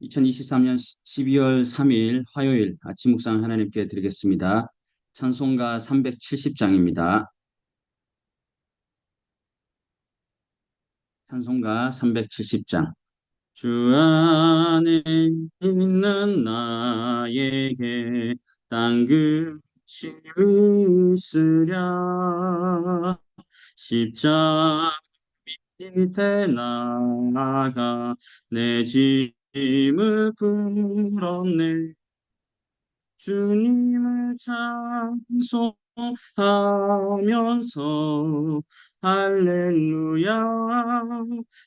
2023년 12월 3일 화요일 아침 묵상 하나님께 드리겠습니다. 찬송가 370장입니다. 찬송가 370장. 주 안에 있는 나에게 딴 근심이 있으랴. 십자가 밑에 나아가 내 짐을 풀었네. 주님을 찬송하면서 할렐루야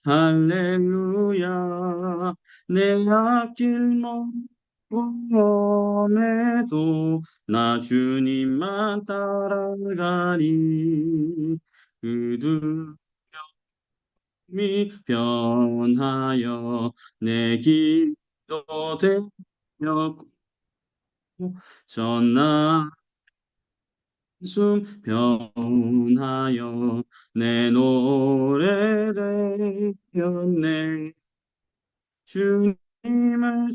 할렐루야 내 앞길 먼해도 나 주님만 따라가리. 그 두려움이 변하여 내 기도 되었고 전나 숨 변하여 내 노래 되었네. 주님을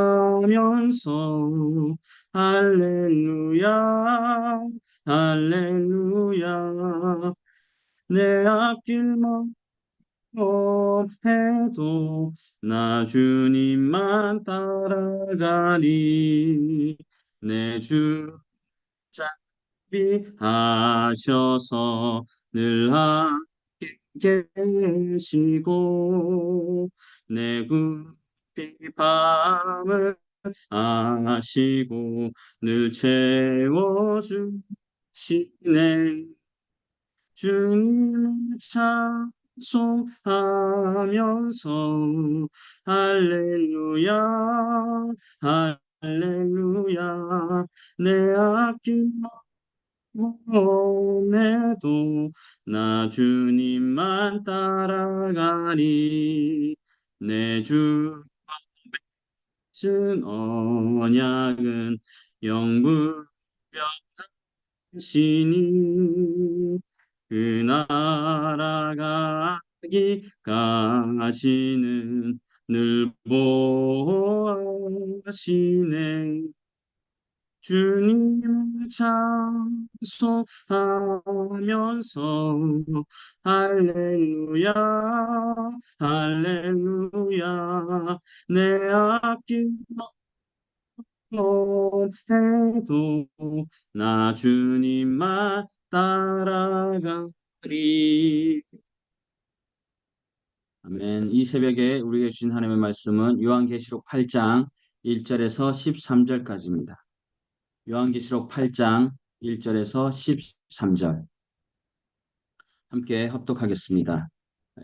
찬송하면서 할렐루야 할렐루야 내 앞길 해도 나 주님만 따라가리. 내 주 자비하셔서 늘 함께 계시고 내 굽이 밤을 아시고 늘 채워주시네. 주님을 찬송하면서 할렐루야 할렐루야 내 앞길 몸에도 나 주님만 따라가리. 내 주 신 언약은 영불 신이 그 나라가기까지는 늘 보호하시네. 주님을 찬송하면서 할렐루야 할렐루야 내 앞길 해도 나 주님만 따라가리. 아멘. 이 새벽에 우리에게 주신 하나님의 말씀은 요한계시록 8장 1절에서 13절까지입니다. 요한계시록 8장 1절에서 13절 함께 합독하겠습니다.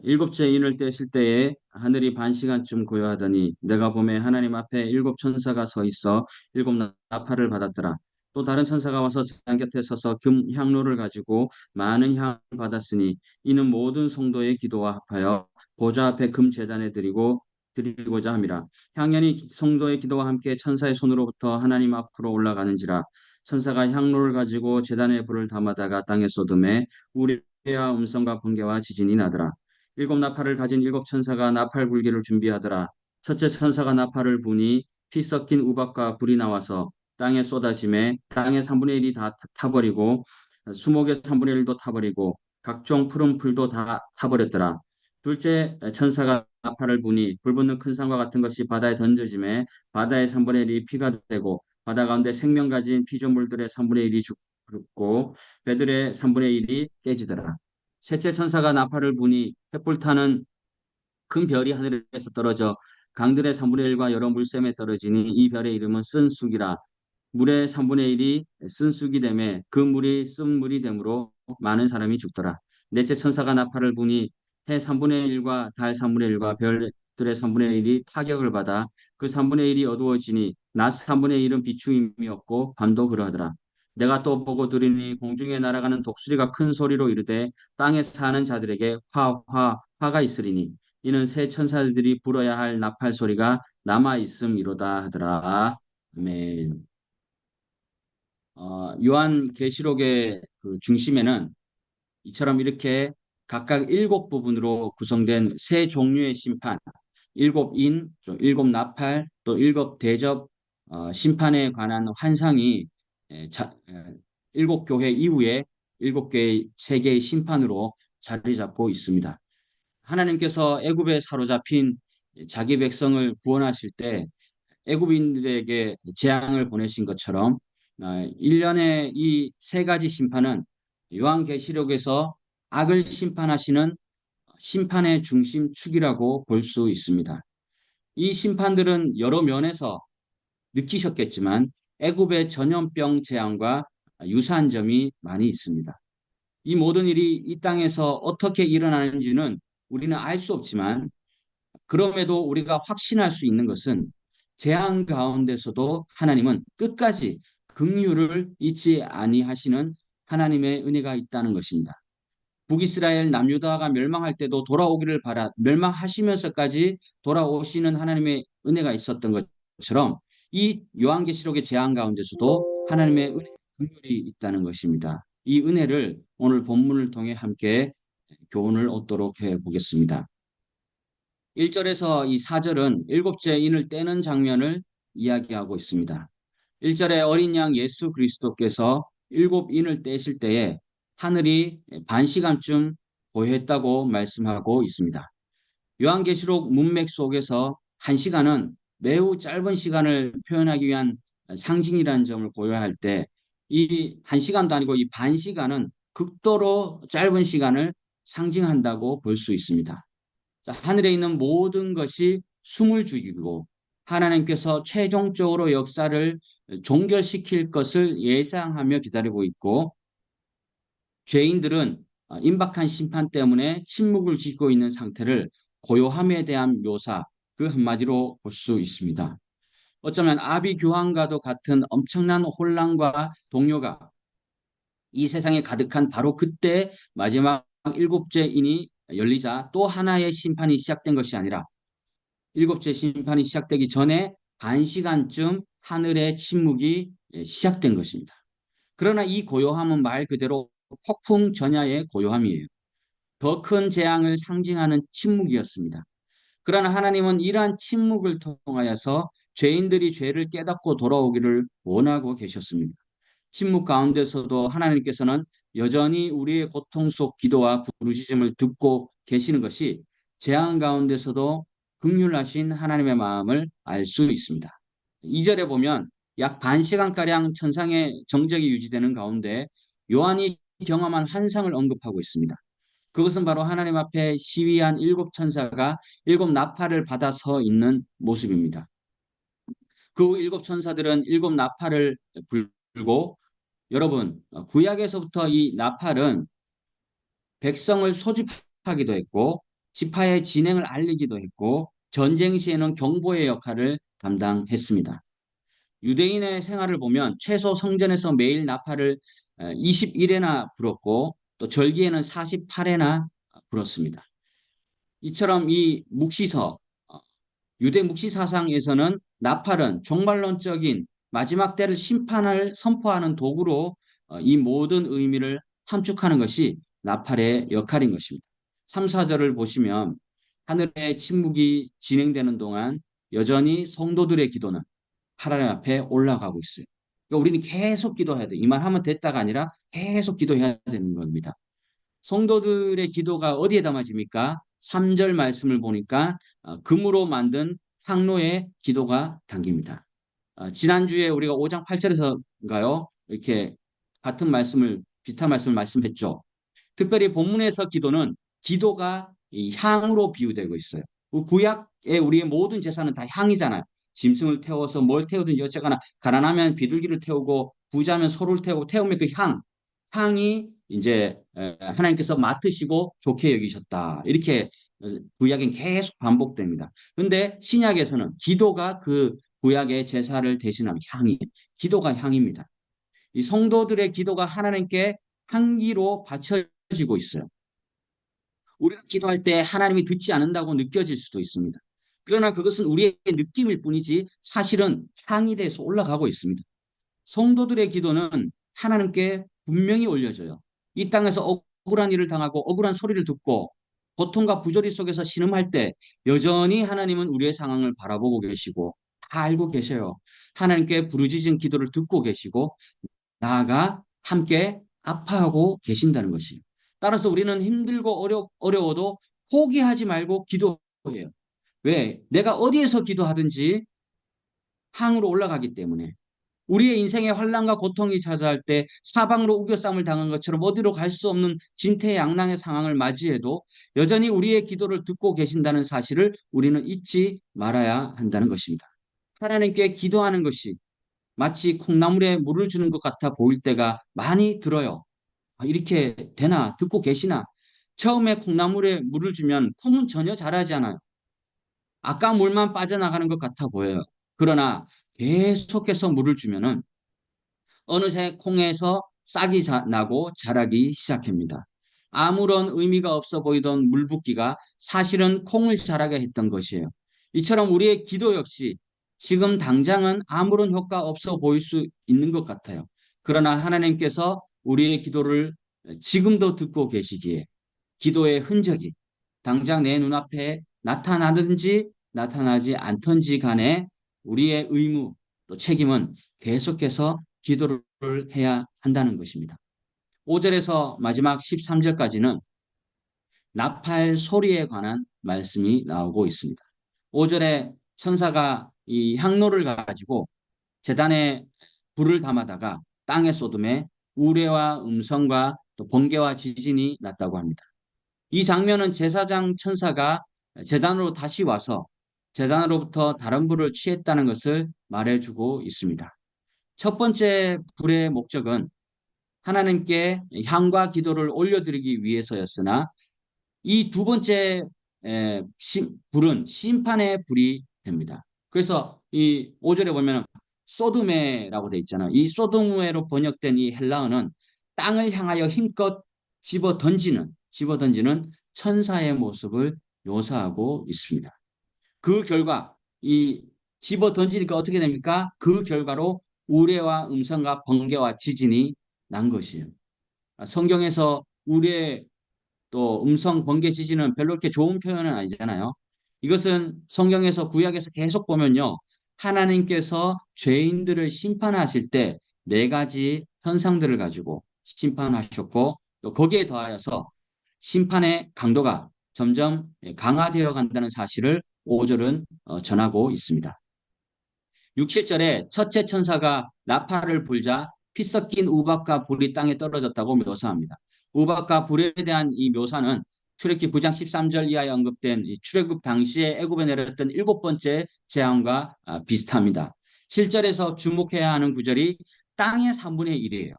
일곱째 인을 떼실 때에 하늘이 반시간쯤 고요하더니 내가 보매 하나님 앞에 일곱 천사가 서 있어 일곱 나팔을 받았더라. 또 다른 천사가 와서 재단 곁에 서서 금 향로를 가지고 많은 향을 받았으니 이는 모든 성도의 기도와 합하여 보좌 앞에 금 제단에 드리고자 함이라. 향연이 성도의 기도와 함께 천사의 손으로부터 하나님 앞으로 올라가는지라. 천사가 향로를 가지고 제단에 불을 담아다가 땅에 쏟음에 우리와 음성과 번개와 지진이 나더라. 일곱 나팔을 가진 일곱 천사가 나팔 불기를 준비하더라. 첫째 천사가 나팔을 부니 피 섞인 우박과 불이 나와서 땅에 쏟아짐에 땅의 3분의 1이 다 타버리고 수목의 3분의 1도 타버리고 각종 푸른 풀도 다 타버렸더라. 둘째 천사가 나팔을 부니 불붙는 큰 산과 같은 것이 바다에 던져짐에 바다의 3분의 1이 피가 되고 바다 가운데 생명 가진 피조물들의 3분의 1이 죽고 배들의 3분의 1이 깨지더라. 셋째 천사가 나팔을 부니 횃불 타는 큰 별이 하늘에서 떨어져 강들의 3분의 1과 여러 물샘에 떨어지니 이 별의 이름은 쓴쑥이라. 물의 3분의 1이 쓴쑥이 되매 그 물이 쓴 물이 되므로 많은 사람이 죽더라. 넷째 천사가 나팔을 부니 해 3분의 1과 달 3분의 1과 별들의 3분의 1이 타격을 받아 그 3분의 1이 어두워지니 낮 3분의 1은 비추임이 없고 밤도 그러하더라. 내가 또 보고 들으니 공중에 날아가는 독수리가 큰 소리로 이르되 땅에 사는 자들에게 화가 있으리니 이는 새 천사들이 불어야 할 나팔 소리가 남아 있음이로다 하더라. 아멘. 요한계시록의 그 중심에는 이처럼 이렇게 각각 일곱 부분으로 구성된 세 종류의 심판, 일곱 인, 또 일곱 나팔, 또 일곱 대접 심판에 관한 환상이 에, 자, 에, 일곱 교회 이후에 일곱 개의 세계의 심판으로 자리 잡고 있습니다. 하나님께서 애굽에 사로잡힌 자기 백성을 구원하실 때 애굽인들에게 재앙을 보내신 것처럼 1년의 이 세 가지 심판은 요한계시록에서 악을 심판하시는 심판의 중심축이라고 볼 수 있습니다. 이 심판들은 여러 면에서 느끼셨겠지만 애굽의 전염병 재앙과 유사한 점이 많이 있습니다. 이 모든 일이 이 땅에서 어떻게 일어나는지는 우리는 알 수 없지만 그럼에도 우리가 확신할 수 있는 것은 재앙 가운데서도 하나님은 끝까지 긍휼을 잊지 아니하시는 하나님의 은혜가 있다는 것입니다. 북이스라엘 남유다가 멸망할 때도 돌아오기를 바라 멸망하시면서까지 돌아오시는 하나님의 은혜가 있었던 것처럼 이 요한계시록의 재앙 가운데서도 하나님의 은혜, 긍휼이 있다는 것입니다. 이 은혜를 오늘 본문을 통해 함께 교훈을 얻도록 해 보겠습니다. 1절에서 이 4절은 일곱째 인을 떼는 장면을 이야기하고 있습니다. 1절에 어린 양 예수 그리스도께서 일곱 인을 떼실 때에 하늘이 반 시간쯤 고요했다고 말씀하고 있습니다. 요한계시록 문맥 속에서 한 시간은 매우 짧은 시간을 표현하기 위한 상징이라는 점을 고려할 때 이 한 시간도 아니고 이 반 시간은 극도로 짧은 시간을 상징한다고 볼 수 있습니다. 자, 하늘에 있는 모든 것이 숨을 죽이고 하나님께서 최종적으로 역사를 종결시킬 것을 예상하며 기다리고 있고 죄인들은 임박한 심판 때문에 침묵을 지키고 있는 상태를 고요함에 대한 묘사 그 한마디로 볼 수 있습니다. 어쩌면 아비규환과도 같은 엄청난 혼란과 동요가 이 세상에 가득한 바로 그때 마지막 일곱째 인이 열리자 또 하나의 심판이 시작된 것이 아니라 일곱째 심판이 시작되기 전에 반 시간쯤 하늘의 침묵이 시작된 것입니다. 그러나 이 고요함은 말 그대로 폭풍 전야의 고요함이에요. 더 큰 재앙을 상징하는 침묵이었습니다. 그러나 하나님은 이러한 침묵을 통하여서 죄인들이 죄를 깨닫고 돌아오기를 원하고 계셨습니다. 침묵 가운데서도 하나님께서는 여전히 우리의 고통 속 기도와 부르짖음을 듣고 계시는 것이 재앙 가운데서도 긍휼하신 하나님의 마음을 알 수 있습니다. 2절에 보면 약 반 시간가량 천상의 정적이 유지되는 가운데 요한이 경험한 환상을 언급하고 있습니다. 그것은 바로 하나님 앞에 시위한 일곱 천사가 일곱 나팔을 받아 서 있는 모습입니다. 그 일곱 천사들은 일곱 나팔을 불고 여러분, 구약에서부터 이 나팔은 백성을 소집하기도 했고, 지파의 진행을 알리기도 했고, 전쟁 시에는 경보의 역할을 담당했습니다. 유대인의 생활을 보면 최소 성전에서 매일 나팔을 21회나 불었고, 또 절기에는 48회나 불었습니다. 이처럼 이 묵시서, 유대 묵시 사상에서는 나팔은 종말론적인 마지막 때를 심판을 선포하는 도구로 이 모든 의미를 함축하는 것이 나팔의 역할인 것입니다. 3, 4절을 보시면 하늘의 침묵이 진행되는 동안 여전히 성도들의 기도는 하나님 앞에 올라가고 있어요. 그러니까 우리는 계속 기도해야 돼. 이 말 하면 됐다가 아니라 계속 기도해야 되는 겁니다. 성도들의 기도가 어디에 담아집니까? 3절 말씀을 보니까 금으로 만든 향로의 기도가 담깁니다. 지난주에 우리가 5장 8절에서인가요? 이렇게 같은 말씀을, 비슷한 말씀을 말씀했죠. 특별히 본문에서 기도는 기도가 이 향으로 비유되고 있어요. 구약의 우리의 모든 제사는 다 향이잖아요. 짐승을 태워서 뭘 태우든지 어쨌거나 가난하면 비둘기를 태우고 부자면 소를 태우고 태우면 그 향이 이제 하나님께서 맡으시고 좋게 여기셨다. 이렇게 구약엔 계속 반복됩니다. 그런데 신약에서는 기도가 그 구약의 제사를 대신하는 향이, 기도가 향입니다. 이 성도들의 기도가 하나님께 향기로 바쳐지고 있어요. 우리가 기도할 때 하나님이 듣지 않는다고 느껴질 수도 있습니다. 그러나 그것은 우리의 느낌일 뿐이지 사실은 향이 돼서 올라가고 있습니다. 성도들의 기도는 하나님께 분명히 올려져요. 이 땅에서 억울한 일을 당하고 억울한 소리를 듣고 고통과 부조리 속에서 신음할 때 여전히 하나님은 우리의 상황을 바라보고 계시고 다 알고 계셔요. 하나님께 부르짖은 기도를 듣고 계시고 나아가 함께 아파하고 계신다는 것이에요. 따라서 우리는 힘들고 어려워도 포기하지 말고 기도해요. 왜? 내가 어디에서 기도하든지 항으로 올라가기 때문에. 우리의 인생의 환란과 고통이 찾아올 때 사방으로 우겨쌈을 당한 것처럼 어디로 갈 수 없는 진퇴양난의 상황을 맞이해도 여전히 우리의 기도를 듣고 계신다는 사실을 우리는 잊지 말아야 한다는 것입니다. 하나님께 기도하는 것이 마치 콩나물에 물을 주는 것 같아 보일 때가 많이 들어요. 이렇게 되나? 듣고 계시나? 처음에 콩나물에 물을 주면 콩은 전혀 자라지 않아요. 아까 물만 빠져나가는 것 같아 보여요. 그러나 계속해서 물을 주면은 어느새 콩에서 싹이 나고 자라기 시작합니다. 아무런 의미가 없어 보이던 물붓기가 사실은 콩을 자라게 했던 것이에요. 이처럼 우리의 기도 역시 지금 당장은 아무런 효과 없어 보일 수 있는 것 같아요. 그러나 하나님께서 우리의 기도를 지금도 듣고 계시기에 기도의 흔적이 당장 내 눈앞에 나타나든지 나타나지 않던지 간에 우리의 의무 또 책임은 계속해서 기도를 해야 한다는 것입니다. 5절에서 마지막 13절까지는 나팔 소리에 관한 말씀이 나오고 있습니다. 5절에 천사가 이 향로를 가지고 제단에 불을 담아다가 땅에 쏟음에 우레와 음성과 또 번개와 지진이 났다고 합니다. 이 장면은 제사장 천사가 제단으로 다시 와서 제단으로부터 다른 불을 취했다는 것을 말해주고 있습니다. 첫 번째 불의 목적은 하나님께 향과 기도를 올려드리기 위해서였으나 이 두 번째 불은 심판의 불이 됩니다. 그래서 이 5절에 보면 소드메라고 돼 있잖아요. 이 소드메로 번역된 이 헬라어는 땅을 향하여 힘껏 집어 던지는 천사의 모습을 묘사하고 있습니다. 그 결과 이 집어 던지니까 어떻게 됩니까? 그 결과로 우레와 음성과 번개와 지진이 난 것이에요. 성경에서 우레 또 음성 번개 지진은 별로 그렇게 좋은 표현은 아니잖아요. 이것은 성경에서 구약에서 계속 보면요. 하나님께서 죄인들을 심판하실 때 네 가지 현상들을 가지고 심판하셨고 또 거기에 더하여서 심판의 강도가 점점 강화되어 간다는 사실을 5절은 전하고 있습니다. 6, 7절에 첫째 천사가 나팔을 불자 피 섞인 우박과 불이 땅에 떨어졌다고 묘사합니다. 우박과 불에 대한 이 묘사는 출애굽기 9장 13절 이하에 언급된 출애굽 당시에 애굽에 내렸던 일곱 번째 재앙과 비슷합니다. 7절에서 주목해야 하는 구절이 땅의 3분의 1이에요.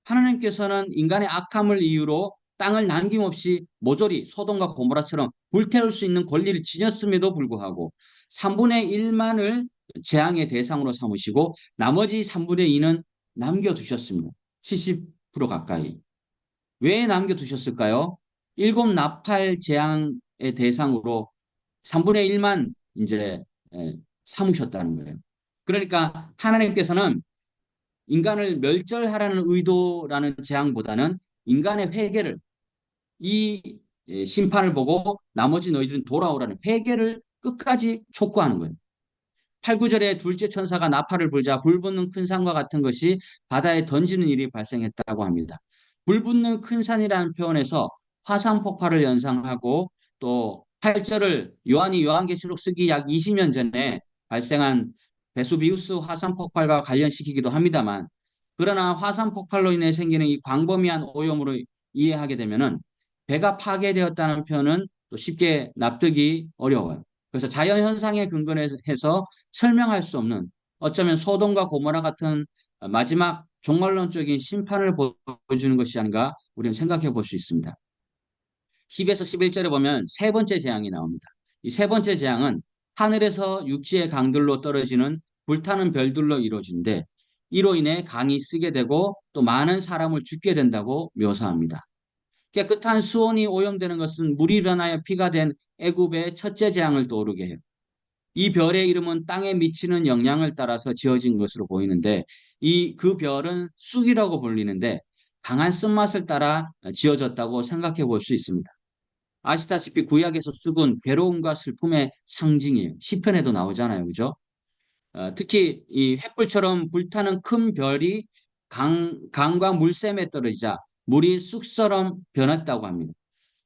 하나님께서는 인간의 악함을 이유로 땅을 남김없이 모조리 소돔과 고모라처럼 불태울 수 있는 권리를 지녔음에도 불구하고 3분의 1만을 재앙의 대상으로 삼으시고 나머지 3분의 2는 남겨두셨습니다. 70% 가까이. 왜 남겨두셨을까요? 일곱 나팔 재앙의 대상으로 3분의 1만 이제 삼으셨다는 거예요. 그러니까 하나님께서는 인간을 멸절하라는 의도라는 재앙보다는 인간의 회개를 이 심판을 보고 나머지 너희들은 돌아오라는 회개를 끝까지 촉구하는 거예요. 8, 9절에 둘째 천사가 나팔을 불자 불 붙는 큰 산과 같은 것이 바다에 던지는 일이 발생했다고 합니다. 불 붙는 큰 산이라는 표현에서 화산 폭발을 연상하고 또 8절을 요한이 요한계시록 쓰기 약 20년 전에 발생한 베수비우스 화산 폭발과 관련시키기도 합니다만 그러나 화산 폭발로 인해 생기는 이 광범위한 오염으로 이해하게 되면은 배가 파괴되었다는 표현은 또 쉽게 납득이 어려워요. 그래서 자연현상에 근거해서 설명할 수 없는 어쩌면 소돔과 고모라 같은 마지막 종말론적인 심판을 보여주는 것이 아닌가 우리는 생각해 볼 수 있습니다. 10에서 11절에 보면 세 번째 재앙이 나옵니다. 이 세 번째 재앙은 하늘에서 육지의 강들로 떨어지는 불타는 별들로 이루어진데 이로 인해 강이 쓰게 되고 또 많은 사람을 죽게 된다고 묘사합니다. 깨끗한 수온이 오염되는 것은 물이 변하여 피가 된 애굽의 첫째 재앙을 떠오르게 해요. 이 별의 이름은 땅에 미치는 영향을 따라서 지어진 것으로 보이는데 그 별은 쑥이라고 불리는데 강한 쓴맛을 따라 지어졌다고 생각해 볼 수 있습니다. 아시다시피 구약에서 쑥은 괴로움과 슬픔의 상징이에요. 시편에도 나오잖아요. 그죠? 특히 이 횃불처럼 불타는 큰 별이 강과 물샘에 떨어지자 물이 쑥처럼 변했다고 합니다.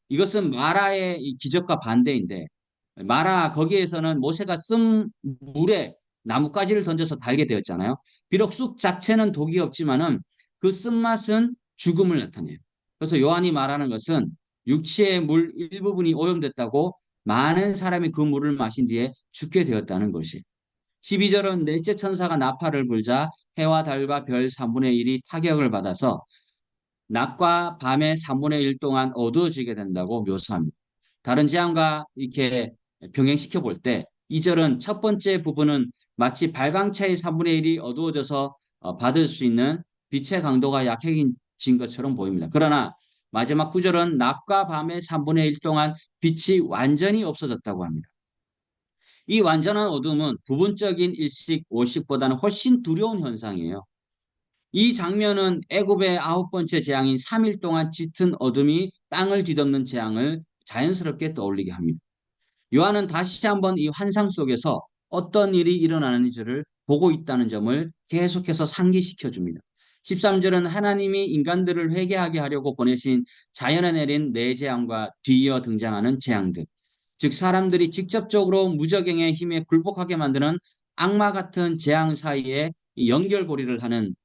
이것은 마라의 이 기적과 반대인데 마라 거기에서는 모세가 쓴 물에 나뭇가지를 던져서 달게 되었잖아요. 비록 쑥 자체는 독이 없지만은 그 쓴맛은 죽음을 나타내요. 그래서 요한이 말하는 것은 육체의 물 일부분이 오염됐다고 많은 사람이 그 물을 마신 뒤에 죽게 되었다는 것이. 12절은 넷째 천사가 나팔을 불자 해와 달과 별 3분의 1이 타격을 받아서 낮과 밤의 3분의 1 동안 어두워지게 된다고 묘사합니다. 다른 재앙과 이렇게 병행시켜 볼 때, 2절은 첫 번째 부분은 마치 발광체의 3분의 1이 어두워져서 받을 수 있는 빛의 강도가 약해진 것처럼 보입니다. 그러나 마지막 9절은 낮과 밤의 3분의 1 동안 빛이 완전히 없어졌다고 합니다. 이 완전한 어둠은 부분적인 일식, 오식보다는 훨씬 두려운 현상이에요. 이 장면은 애굽의 아홉 번째 재앙인 3일 동안 짙은 어둠이 땅을 뒤덮는 재앙을 자연스럽게 떠올리게 합니다. 요한은 다시 한번 이 환상 속에서 어떤 일이 일어나는지를 보고 있다는 점을 계속해서 상기시켜 줍니다. 13절은 하나님이 인간들을 회개하게 하려고 보내신 자연에 내린 네 재앙과 뒤이어 등장하는 재앙들. 즉 사람들이 직접적으로 무적행의 힘에 굴복하게 만드는 악마 같은 재앙 사이에 연결고리를 하는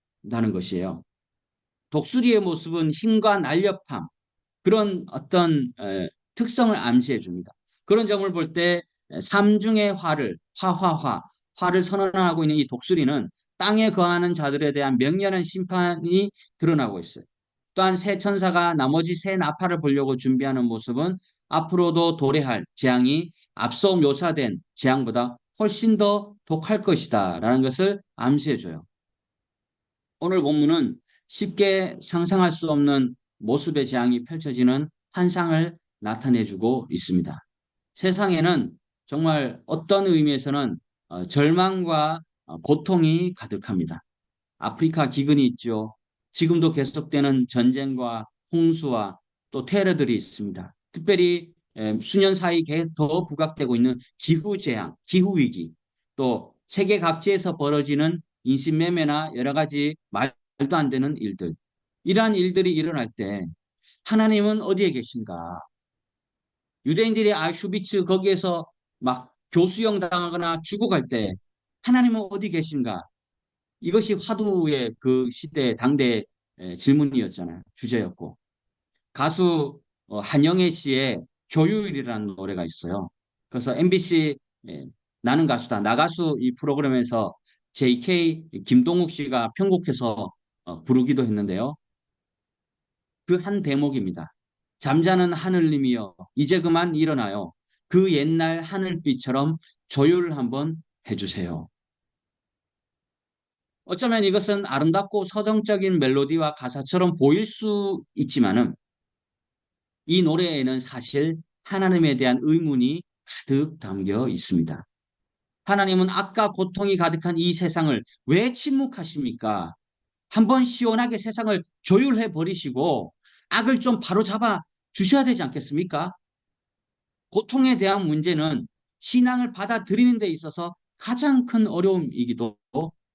것이에요. 독수리의 모습은 힘과 날렵함, 그런 어떤 특성을 암시해 줍니다. 그런 점을 볼 때 삼중의 화를 화를 선언하고 있는 이 독수리는 땅에 거하는 자들에 대한 명렬한 심판이 드러나고 있어요. 또한 새 천사가 나머지 새 나팔을 보려고 준비하는 모습은 앞으로도 도래할 재앙이 앞서 묘사된 재앙보다 훨씬 더 독할 것이다라는 것을 암시해 줘요. 오늘 본문은 쉽게 상상할 수 없는 모습의 재앙이 펼쳐지는 환상을 나타내주고 있습니다. 세상에는 정말 어떤 의미에서는 절망과 고통이 가득합니다. 아프리카 기근이 있죠. 지금도 계속되는 전쟁과 홍수와 또 테러들이 있습니다. 특별히 수년 사이 더 부각되고 있는 기후재앙, 기후위기, 또 세계 각지에서 벌어지는 인신매매나 여러 가지 말도 안 되는 일들. 이러한 일들이 일어날 때 하나님은 어디에 계신가? 유대인들이 아슈비츠 거기에서 막 교수형 당하거나 죽어갈 때 하나님은 어디 계신가? 이것이 화두의 그 시대 당대 질문이었잖아요. 주제였고. 가수 한영애 씨의 조유일이라는 노래가 있어요. 그래서 MBC 나는 가수다. 나 가수 이 프로그램에서 JK 김동욱 씨가 편곡해서 부르기도 했는데요. 그 한 대목입니다. 잠자는 하늘님이여 이제 그만 일어나요. 그 옛날 하늘빛처럼 조율을 한번 해주세요. 어쩌면 이것은 아름답고 서정적인 멜로디와 가사처럼 보일 수 있지만은 이 노래에는 사실 하나님에 대한 의문이 가득 담겨 있습니다. 하나님은 악과 고통이 가득한 이 세상을 왜 침묵하십니까? 한번 시원하게 세상을 조율해 버리시고 악을 좀 바로잡아 주셔야 되지 않겠습니까? 고통에 대한 문제는 신앙을 받아들이는 데 있어서 가장 큰 어려움이기도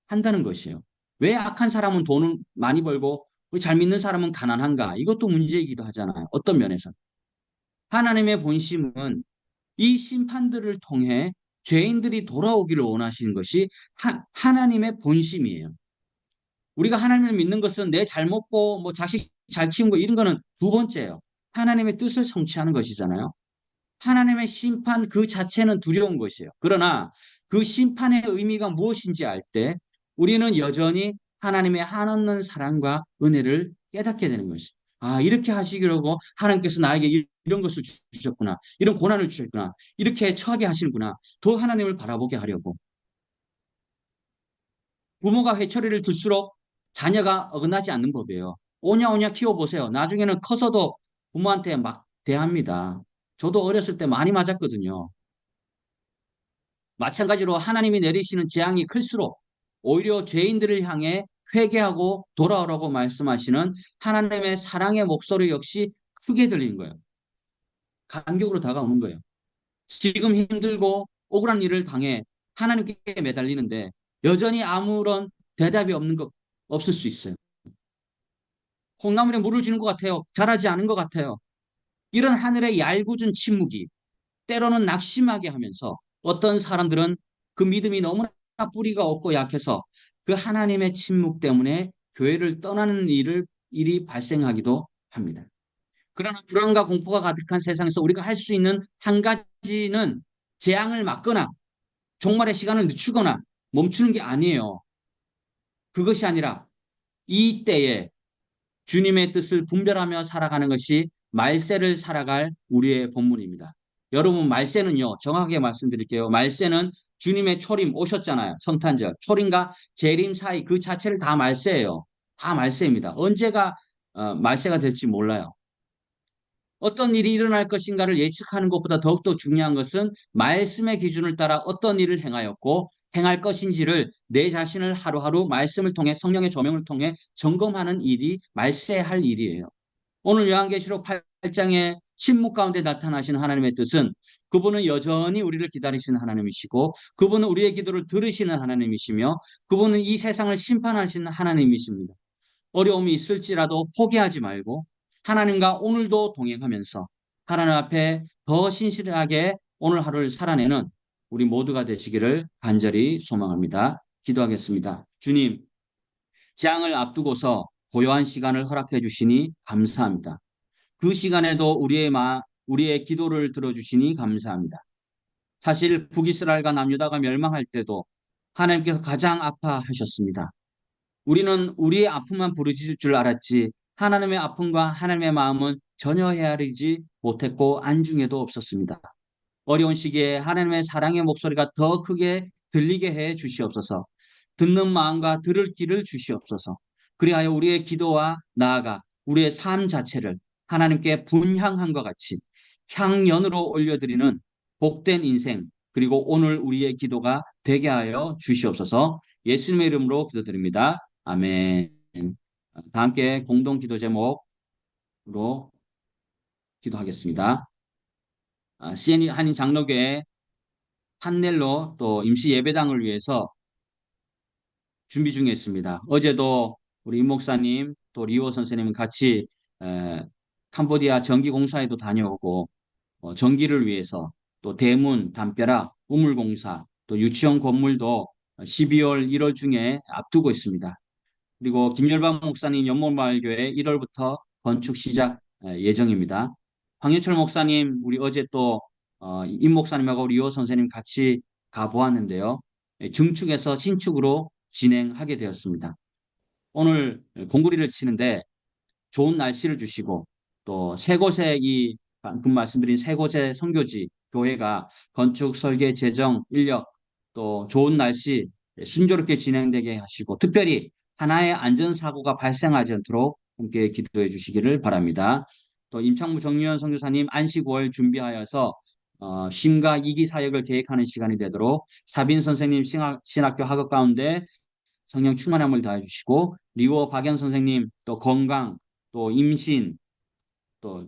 한다는 것이에요. 왜 악한 사람은 돈을 많이 벌고 잘 믿는 사람은 가난한가? 이것도 문제이기도 하잖아요. 어떤 면에서. 하나님의 본심은 이 심판들을 통해 죄인들이 돌아오기를 원하시는 것이 하나님의 본심이에요. 우리가 하나님을 믿는 것은 내 잘 먹고 뭐 자식 잘 키운 거 이런 거는 두 번째예요. 하나님의 뜻을 성취하는 것이잖아요. 하나님의 심판 그 자체는 두려운 것이에요. 그러나 그 심판의 의미가 무엇인지 알 때 우리는 여전히 하나님의 한없는 사랑과 은혜를 깨닫게 되는 것이에요. 아, 이렇게 하시기로 하나님께서 나에게 이런 것을 주셨구나. 이런 고난을 주셨구나. 이렇게 처하게 하시는구나. 더 하나님을 바라보게 하려고. 부모가 회초리를 들수록 자녀가 어긋나지 않는 법이에요. 오냐오냐 키워보세요. 나중에는 커서도 부모한테 막 대합니다. 저도 어렸을 때 많이 맞았거든요. 마찬가지로 하나님이 내리시는 재앙이 클수록 오히려 죄인들을 향해 회개하고 돌아오라고 말씀하시는 하나님의 사랑의 목소리 역시 크게 들리는 거예요. 간격으로 다가오는 거예요. 지금 힘들고 억울한 일을 당해 하나님께 매달리는데 여전히 아무런 대답이 없는 것 없을 수 있어요. 콩나물에 물을 주는 것 같아요. 잘하지 않은 것 같아요. 이런 하늘의 얄궂은 침묵이 때로는 낙심하게 하면서 어떤 사람들은 그 믿음이 너무나 뿌리가 없고 약해서 그 하나님의 침묵 때문에 교회를 떠나는 일이 발생하기도 합니다. 그러나 불안과 공포가 가득한 세상에서 우리가 할 수 있는 한 가지는 재앙을 막거나 종말의 시간을 늦추거나 멈추는 게 아니에요. 그것이 아니라 이 때에 주님의 뜻을 분별하며 살아가는 것이 말세를 살아갈 우리의 본문입니다. 여러분, 말세는요, 정확하게 말씀드릴게요. 말세는 주님의 초림 오셨잖아요. 성탄절. 초림과 재림 사이 그 자체를 다 말세예요. 다 말세입니다. 언제가 말세가 될지 몰라요. 어떤 일이 일어날 것인가를 예측하는 것보다 더욱더 중요한 것은 말씀의 기준을 따라 어떤 일을 행하였고 행할 것인지를 내 자신을 하루하루 말씀을 통해 성령의 조명을 통해 점검하는 일이 말세할 일이에요. 오늘 요한계시록 8장의 침묵 가운데 나타나신 하나님의 뜻은 그분은 여전히 우리를 기다리시는 하나님이시고 그분은 우리의 기도를 들으시는 하나님이시며 그분은 이 세상을 심판하시는 하나님이십니다. 어려움이 있을지라도 포기하지 말고 하나님과 오늘도 동행하면서 하나님 앞에 더 신실하게 오늘 하루를 살아내는 우리 모두가 되시기를 간절히 소망합니다. 기도하겠습니다. 주님, 재앙을 앞두고서 고요한 시간을 허락해 주시니 감사합니다. 그 시간에도 우리의 기도를 들어주시니 감사합니다. 사실 북이스라엘과 남유다가 멸망할 때도 하나님께서 가장 아파하셨습니다. 우리는 우리의 아픔만 부르짖을 줄 알았지 하나님의 아픔과 하나님의 마음은 전혀 헤아리지 못했고 안중에도 없었습니다. 어려운 시기에 하나님의 사랑의 목소리가 더 크게 들리게 해 주시옵소서. 듣는 마음과 들을 길을 주시옵소서. 그리하여 우리의 기도와 나아가 우리의 삶 자체를 하나님께 분향한 것 같이 향연으로 올려드리는 복된 인생 그리고 오늘 우리의 기도가 되게 하여 주시옵소서. 예수님의 이름으로 기도드립니다. 아멘. 다 함께 공동 기도 제목으로 기도하겠습니다. CN 한인 장로교회 판넬로 또 임시 예배당을 위해서 준비 중에 있습니다. 어제도 우리 임 목사님 또 리오 선생님은 같이 캄보디아 전기공사에도 다녀오고 전기를 위해서 또 대문, 담벼락, 우물공사 또 유치원 건물도 12월, 1월 중에 앞두고 있습니다. 그리고 김열방 목사님 연못마을교회 1월부터 건축 시작 예정입니다. 황윤철 목사님 우리 어제 또 임 목사님하고 리오 선생님 같이 가보았는데요. 증축에서 신축으로 진행하게 되었습니다. 오늘 공구리를 치는데 좋은 날씨를 주시고 또 세 곳의 이 방금 말씀드린 세 곳의 선교지 교회가 건축, 설계, 재정, 인력 또 좋은 날씨 순조롭게 진행되게 하시고 특별히 하나의 안전사고가 발생하지 않도록 함께 기도해 주시기를 바랍니다. 또 임창무 정유현 선교사님 안식 5월 준비하여서 심가 2기 사역을 계획하는 시간이 되도록 사빈 선생님 신학교 학업 가운데 성령 충만함을 다해 주시고 리오 박연 선생님 또 건강 또 임신 또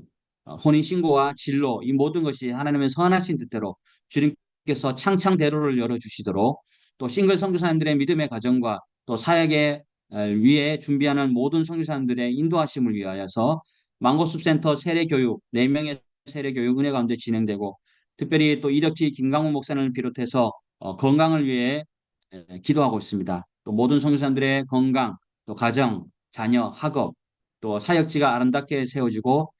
혼인신고와 진로 이 모든 것이 하나님의 선하신 뜻대로 주님께서 창창 대로를 열어주시도록 또 싱글 선교사님들의 믿음의 가정과 또 사역에 위해 준비하는 모든 선교사님들의 인도하심을 위하여서 망고숲센터 세례교육 4명의 세례교육 은혜 가운데 진행되고 특별히 또 이덕희 김강훈 목사님을 비롯해서 건강을 위해 기도하고 있습니다. 또 모든 선교사님들의 건강, 또 가정, 자녀, 학업, 또 사역지가 아름답게 세워지고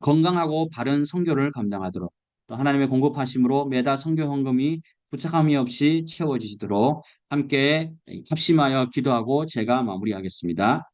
건강하고 바른 선교를 감당하도록 또 하나님의 공급하심으로 매달 선교 헌금이 부착함이 없이 채워지시도록 함께 합심하여 기도하고 제가 마무리하겠습니다.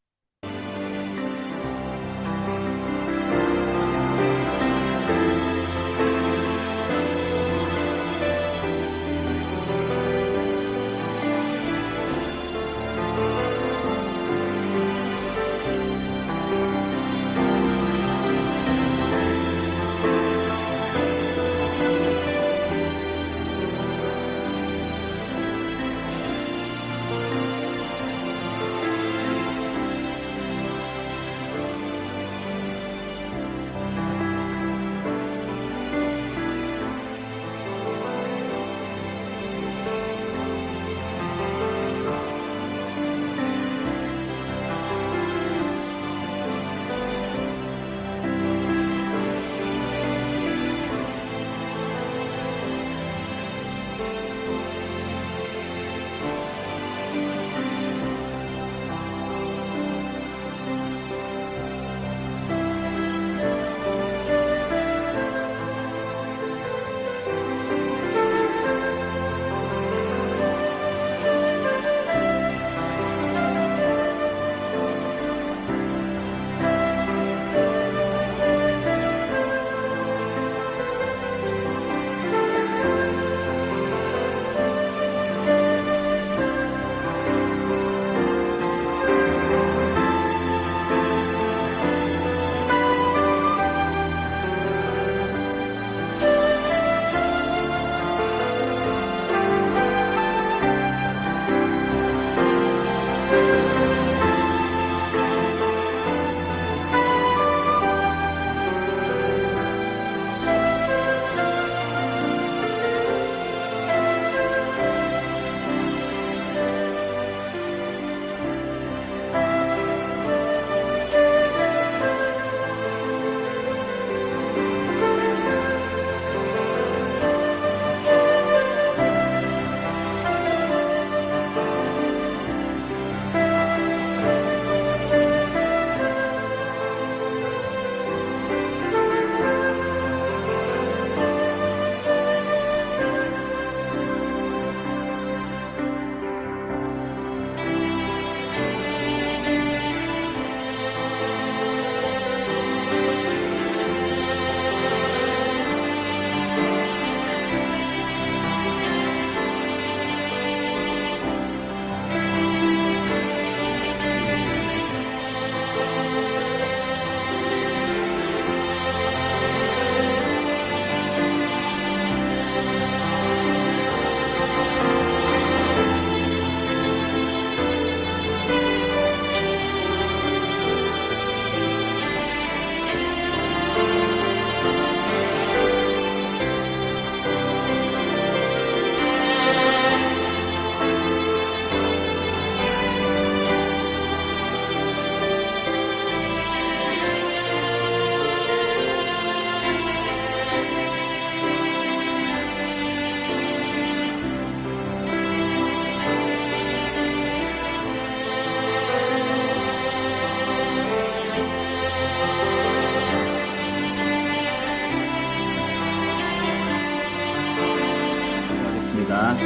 기도하겠습니다.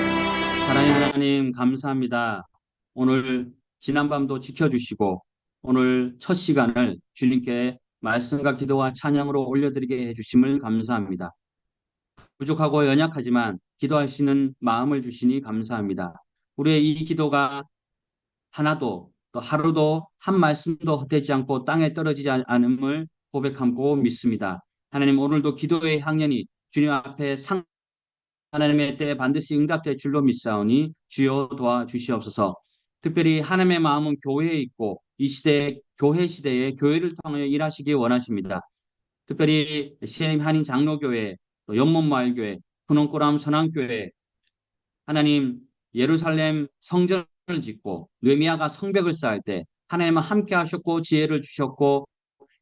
사랑의 하나님, 감사합니다. 오늘 지난밤도 지켜주시고, 오늘 첫 시간을 주님께 말씀과 기도와 찬양으로 올려드리게 해주심을 감사합니다. 부족하고 연약하지만 기도할 수 있는 마음을 주시니 감사합니다. 우리의 이 기도가 하나도 또 하루도 한 말씀도 헛되지 않고 땅에 떨어지지 않음을 고백하고 믿습니다. 하나님, 오늘도 기도의 향연이 주님 앞에 하나님의 때에 반드시 응답될 줄로 믿사오니 주여 도와주시옵소서. 특별히 하나님의 마음은 교회에 있고 이 시대에 교회 시대에 교회를 통하여 일하시기 원하십니다. 특별히 CNM 한인 장로교회, 또 연못마을교회, 분홍꼬람 선왕교회, 하나님 예루살렘 성전을 짓고 느헤미야가 성벽을 쌓을 때 하나님은 함께 하셨고 지혜를 주셨고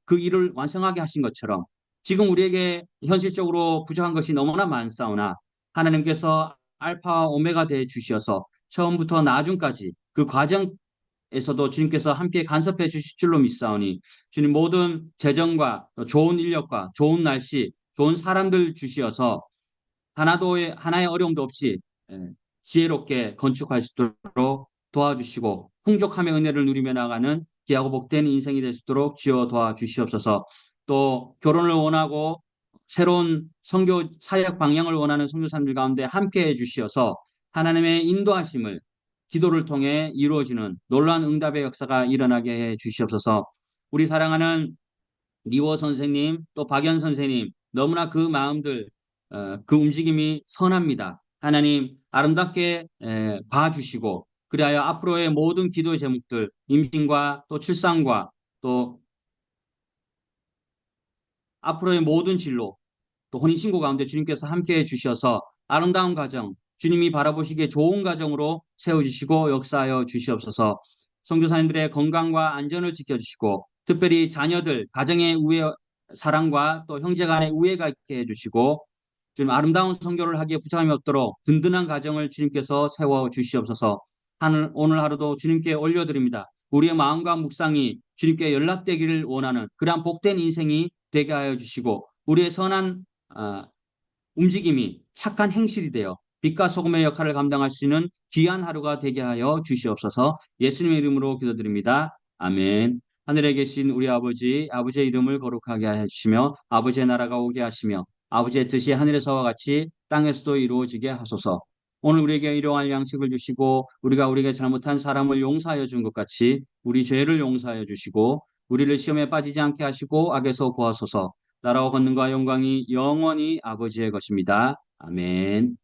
그 일을 완성하게 하신 것처럼 지금 우리에게 현실적으로 부족한 것이 너무나 많사오나 하나님께서 알파와 오메가 되어 주셔서 처음부터 나중까지 그 과정에서도 주님께서 함께 간섭해 주실 줄로 믿사오니 주님 모든 재정과 좋은 인력과 좋은 날씨, 좋은 사람들 주시어서 하나의 어려움도 없이 지혜롭게 건축할 수 있도록 도와주시고 풍족함의 은혜를 누리며 나가는 귀하고 복된 인생이 될 수 있도록 주여 도와주시옵소서. 또 결혼을 원하고 새로운 선교 사역 방향을 원하는 선교사님들 가운데 함께해 주시어서 하나님의 인도하심을 기도를 통해 이루어지는 놀라운 응답의 역사가 일어나게 해 주시옵소서. 우리 사랑하는 리워 선생님 또 박연 선생님 너무나 그 마음들 그 움직임이 선합니다. 하나님 아름답게 봐주시고 그리하여 앞으로의 모든 기도의 제목들 임신과 또 출산과 또 앞으로의 모든 진로 또 혼인신고 가운데 주님께서 함께해 주셔서 아름다운 가정 주님이 바라보시기에 좋은 가정으로 세워주시고 역사하여 주시옵소서. 선교사님들의 건강과 안전을 지켜주시고 특별히 자녀들 가정의 우애 사랑과 또 형제간의 우애가 있게 해주시고 좀 아름다운 선교를 하기에 부족함이 없도록 든든한 가정을 주님께서 세워 주시옵소서. 오늘 하루도 주님께 올려드립니다. 우리의 마음과 묵상이 주님께 연락되기를 원하는 그러한 복된 인생이 되게 하여 주시고 우리의 선한 움직임이 착한 행실이 되어 빛과 소금의 역할을 감당할 수 있는 귀한 하루가 되게 하여 주시옵소서. 예수님의 이름으로 기도드립니다. 아멘. 하늘에 계신 우리 아버지, 아버지의 이름을 거룩하게 하시며 아버지의 나라가 오게 하시며 아버지의 뜻이 하늘에서와 같이 땅에서도 이루어지게 하소서. 오늘 우리에게 일용할 양식을 주시고 우리가 우리에게 잘못한 사람을 용서하여 준 것 같이 우리 죄를 용서하여 주시고 우리를 시험에 빠지지 않게 하시고 악에서 구하소서. 나라와 권능과 영광이 영원히 아버지의 것입니다. 아멘.